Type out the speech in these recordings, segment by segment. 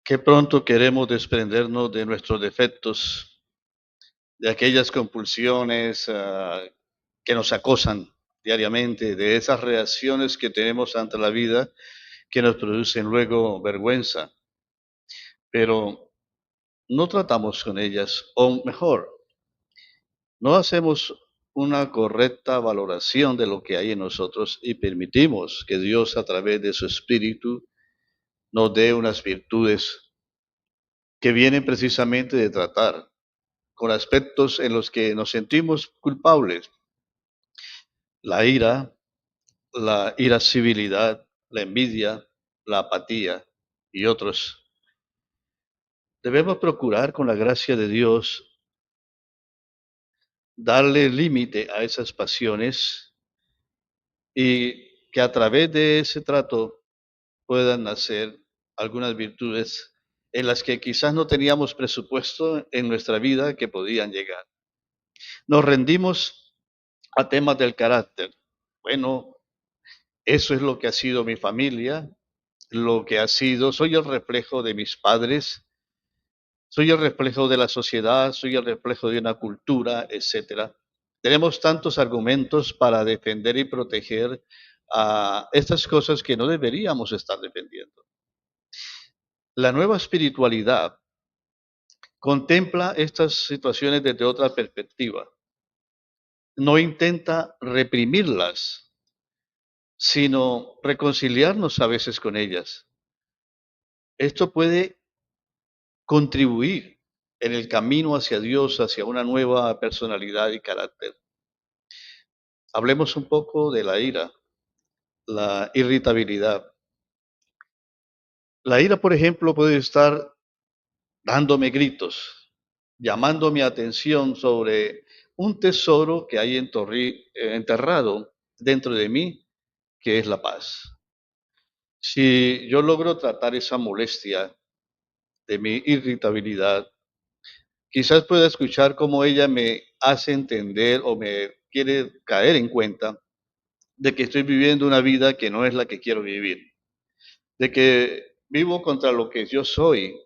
Qué pronto queremos desprendernos de nuestros defectos, de aquellas compulsiones que nos acosan diariamente, de esas reacciones que tenemos ante la vida que nos producen luego vergüenza, pero no tratamos con ellas, o mejor, no hacemos una correcta valoración de lo que hay en nosotros y permitimos que Dios a través de su Espíritu nos dé unas virtudes que vienen precisamente de tratar con aspectos en los que nos sentimos culpables: la ira, la irascibilidad, la envidia, la apatía y otros. Debemos procurar, con la gracia de Dios, darle límite a esas pasiones y que a través de ese trato puedan nacer algunas virtudes en las que quizás no teníamos presupuesto en nuestra vida que podían llegar. Nos rendimos a temas del carácter. Bueno, eso es lo que ha sido mi familia, lo que ha sido, soy el reflejo de mis padres, soy el reflejo de la sociedad, soy el reflejo de una cultura, etcétera. Tenemos tantos argumentos para defender y proteger a estas cosas que no deberíamos estar defendiendo. La nueva espiritualidad contempla estas situaciones desde otra perspectiva. No intenta reprimirlas, sino reconciliarnos a veces con ellas. Esto puede contribuir en el camino hacia Dios, hacia una nueva personalidad y carácter. Hablemos un poco de la ira, la irritabilidad. La ira, por ejemplo, puede estar dándome gritos, llamando mi atención sobre un tesoro que hay enterrado dentro de mí, que es la paz. Si yo logro tratar esa molestia de mi irritabilidad, quizás pueda escuchar cómo ella me hace entender o me quiere caer en cuenta de que estoy viviendo una vida que no es la que quiero vivir, de que vivo contra lo que yo soy,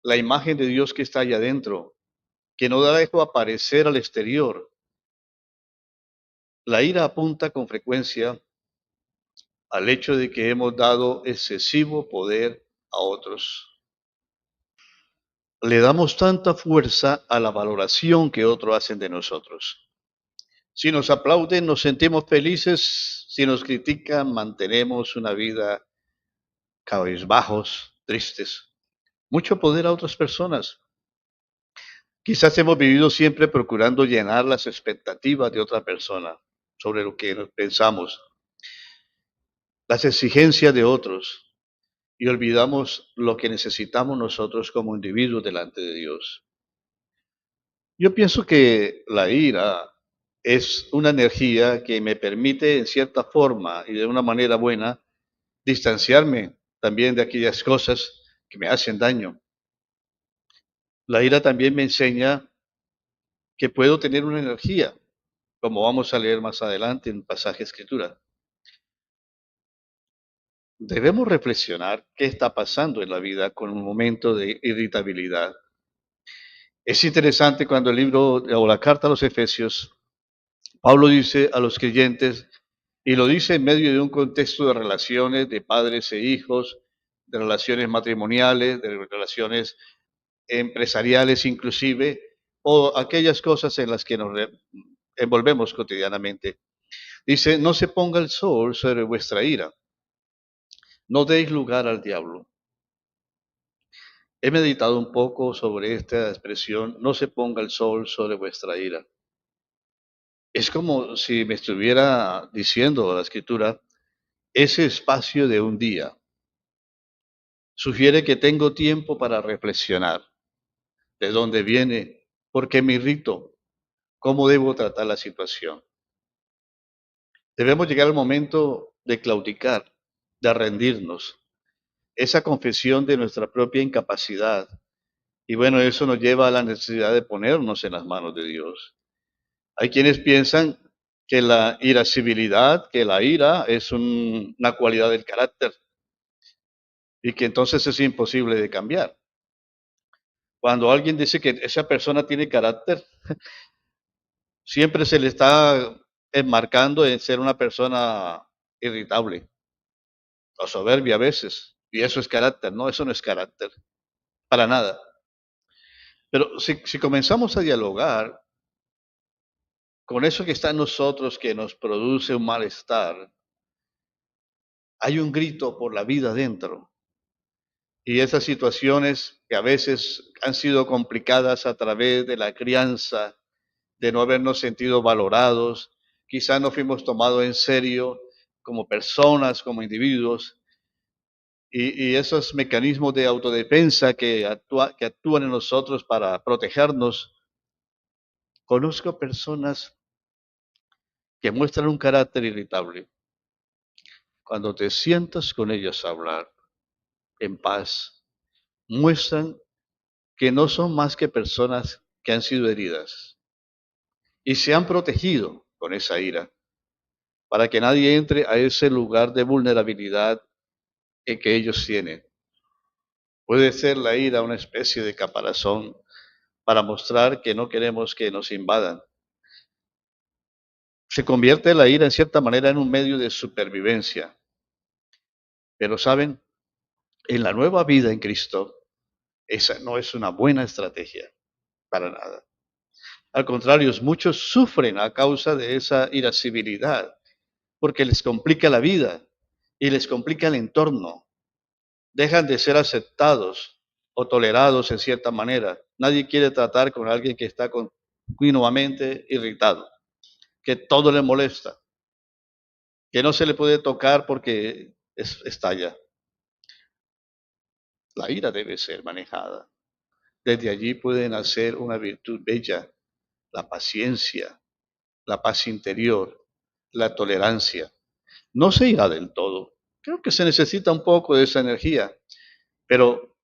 la imagen de Dios que está allá adentro, que no dejo aparecer al exterior. La ira apunta con frecuencia al hecho de que hemos dado excesivo poder a otros. Le damos tanta fuerza a la valoración que otros hacen de nosotros. Si nos aplauden, nos sentimos felices. Si nos critican, mantenemos una vida cabizbajos, tristes. Mucho poder a otras personas. Quizás hemos vivido siempre procurando llenar las expectativas de otra persona sobre lo que pensamos, las exigencias de otros, y olvidamos lo que necesitamos nosotros como individuos delante de Dios. Yo pienso que la ira es una energía que me permite, en cierta forma y de una manera buena, distanciarme también de aquellas cosas que me hacen daño. La ira también me enseña que puedo tener una energía, como vamos a leer más adelante en un pasaje de escritura. Debemos reflexionar qué está pasando en la vida con un momento de irritabilidad. Es interesante cuando el libro o la carta a los Efesios, Pablo dice a los creyentes, y lo dice en medio de un contexto de relaciones de padres e hijos, de relaciones matrimoniales, de relaciones empresariales inclusive, o aquellas cosas en las que nos envolvemos cotidianamente. Dice, no se ponga el sol sobre vuestra ira, no deis lugar al diablo. He meditado un poco sobre esta expresión, no se ponga el sol sobre vuestra ira. Es como si me estuviera diciendo la escritura, ese espacio de un día sugiere que tengo tiempo para reflexionar de dónde viene, por qué me irrito, cómo debo tratar la situación. Debemos llegar al momento de claudicar, de rendirnos, esa confesión de nuestra propia incapacidad. Y bueno, eso nos lleva a la necesidad de ponernos en las manos de Dios. Hay quienes piensan que la irascibilidad, que la ira es una cualidad del carácter. y que entonces es imposible de cambiar. Cuando alguien dice que esa persona tiene carácter, siempre se le está enmarcando en ser una persona irritable o soberbia a veces. Y eso es carácter, no, eso no es carácter, para nada. Pero si comenzamos a dialogar con eso que está en nosotros que nos produce un malestar, hay un grito por la vida dentro. Y esas situaciones que a veces han sido complicadas a través de la crianza, de no habernos sentido valorados, quizás no fuimos tomados en serio como personas, como individuos, y esos mecanismos de autodefensa que actúan en nosotros para protegernos. Conozco personas que muestran un carácter irritable. Cuando te sientas con ellas a hablar en paz, muestran que no son más que personas que han sido heridas y se han protegido con esa ira para que nadie entre a ese lugar de vulnerabilidad que ellos tienen. Puede ser la ira una especie de caparazón para mostrar que no queremos que nos invadan. Se convierte la ira en cierta manera en un medio de supervivencia. Pero saben, en la nueva vida en Cristo, esa no es una buena estrategia, para nada. Al contrario, muchos sufren a causa de esa irascibilidad, porque les complica la vida y les complica el entorno. Dejan de ser aceptados o tolerados en cierta manera. Nadie quiere tratar con alguien que está continuamente irritado, que todo le molesta, que no se le puede tocar porque estalla. La ira debe ser manejada. Desde allí puede nacer una virtud bella, la paciencia, la paz interior, la tolerancia. No se irá del todo. Creo que se necesita un poco de esa energía, pero,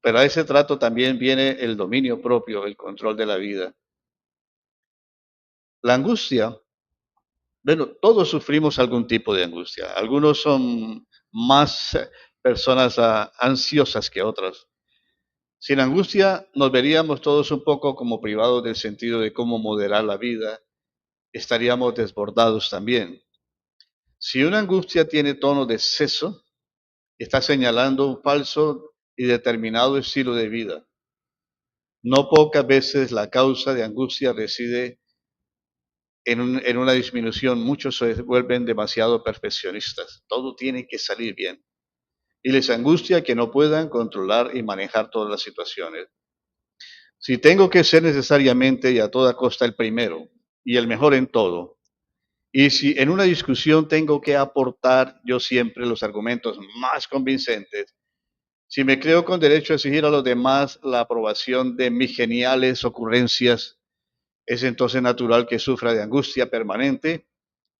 pero a ese trato también viene el dominio propio, el control de la vida. La angustia, bueno, todos sufrimos algún tipo de angustia. Algunos son más personas ansiosas que otras. Sin angustia nos veríamos todos un poco como privados del sentido de cómo moderar la vida. Estaríamos desbordados también. Si una angustia tiene tono de exceso, está señalando un falso y determinado estilo de vida. No pocas veces la causa de angustia reside en una disminución. Muchos se vuelven demasiado perfeccionistas. Todo tiene que salir bien. Y les angustia que no puedan controlar y manejar todas las situaciones. Si tengo que ser necesariamente y a toda costa el primero y el mejor en todo, y si en una discusión tengo que aportar yo siempre los argumentos más convincentes, si me creo con derecho a exigir a los demás la aprobación de mis geniales ocurrencias, es entonces natural que sufra de angustia permanente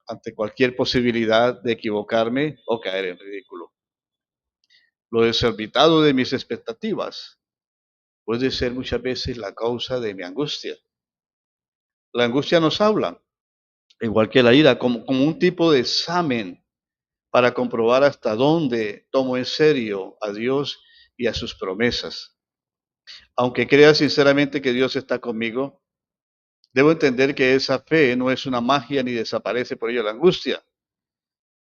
ante cualquier posibilidad de equivocarme o caer en ridículo. Lo desorbitado de mis expectativas puede ser muchas veces la causa de mi angustia. La angustia nos habla, igual que la ira, como un tipo de examen para comprobar hasta dónde tomo en serio a Dios y a sus promesas. Aunque crea sinceramente que Dios está conmigo, debo entender que esa fe no es una magia ni desaparece por ello la angustia,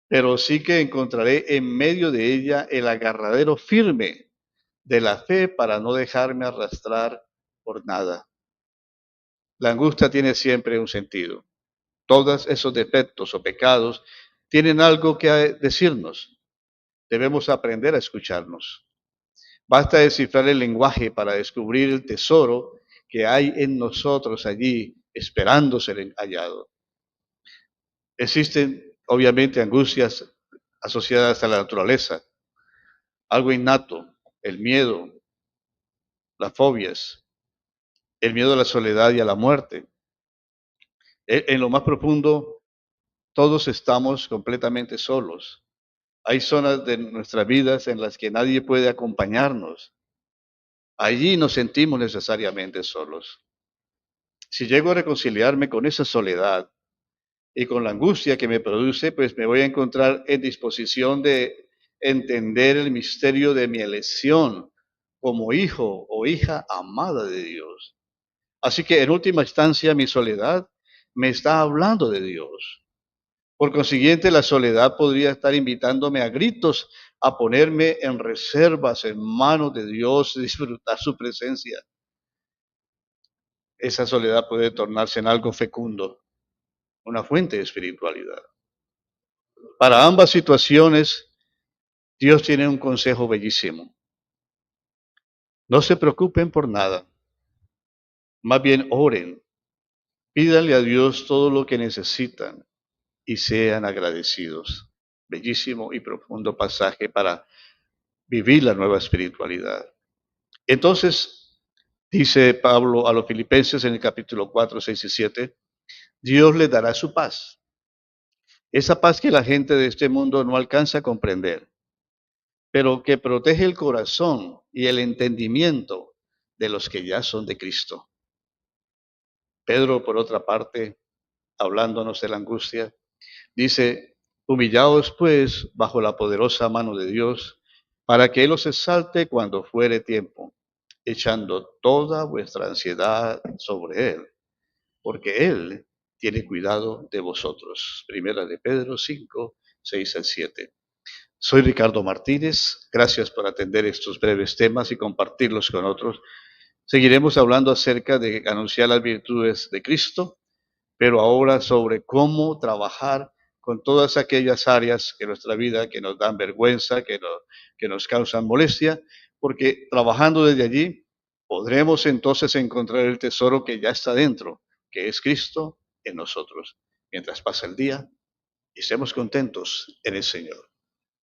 pero sí que encontraré en medio de ella el agarradero firme de la fe para no dejarme arrastrar por nada. La angustia tiene siempre un sentido. Todos esos defectos o pecados tienen algo que decirnos. Debemos aprender a escucharnos. Basta descifrar el lenguaje para descubrir el tesoro que hay en nosotros allí, esperando ser hallado. Existen, obviamente, angustias asociadas a la naturaleza, algo innato, el miedo, las fobias, el miedo a la soledad y a la muerte. En lo más profundo, todos estamos completamente solos. Hay zonas de nuestras vidas en las que nadie puede acompañarnos. Allí nos sentimos necesariamente solos. Si llego a reconciliarme con esa soledad y con la angustia que me produce, pues me voy a encontrar en disposición de entender el misterio de mi elección como hijo o hija amada de Dios. Así que en última instancia mi soledad me está hablando de Dios. Por consiguiente, la soledad podría estar invitándome a gritos a ponerme en reservas en manos de Dios y disfrutar su presencia. Esa soledad puede tornarse en algo fecundo, una fuente de espiritualidad. Para ambas situaciones, Dios tiene un consejo bellísimo. No se preocupen por nada, más bien oren, pídanle a Dios todo lo que necesitan y sean agradecidos. Bellísimo y profundo pasaje para vivir la nueva espiritualidad. Entonces, dice Pablo a los filipenses en el capítulo 4, 6 y 7, Dios les dará su paz. Esa paz que la gente de este mundo no alcanza a comprender, pero que protege el corazón y el entendimiento de los que ya son de Cristo. Pedro, por otra parte, hablándonos de la angustia, dice, humillaos pues bajo la poderosa mano de Dios, para que Él os exalte cuando fuere tiempo, echando toda vuestra ansiedad sobre Él, porque Él tiene cuidado de vosotros. Primera de Pedro 5, 6 al 7. Soy Ricardo Martínez, gracias por atender estos breves temas y compartirlos con otros. Seguiremos hablando acerca de anunciar las virtudes de Cristo, pero ahora sobre cómo trabajar con todas aquellas áreas de nuestra vida que nos dan vergüenza, que nos causan molestia, porque trabajando desde allí podremos entonces encontrar el tesoro que ya está dentro, que es Cristo en nosotros. Mientras pasa el día, y estemos contentos en el Señor.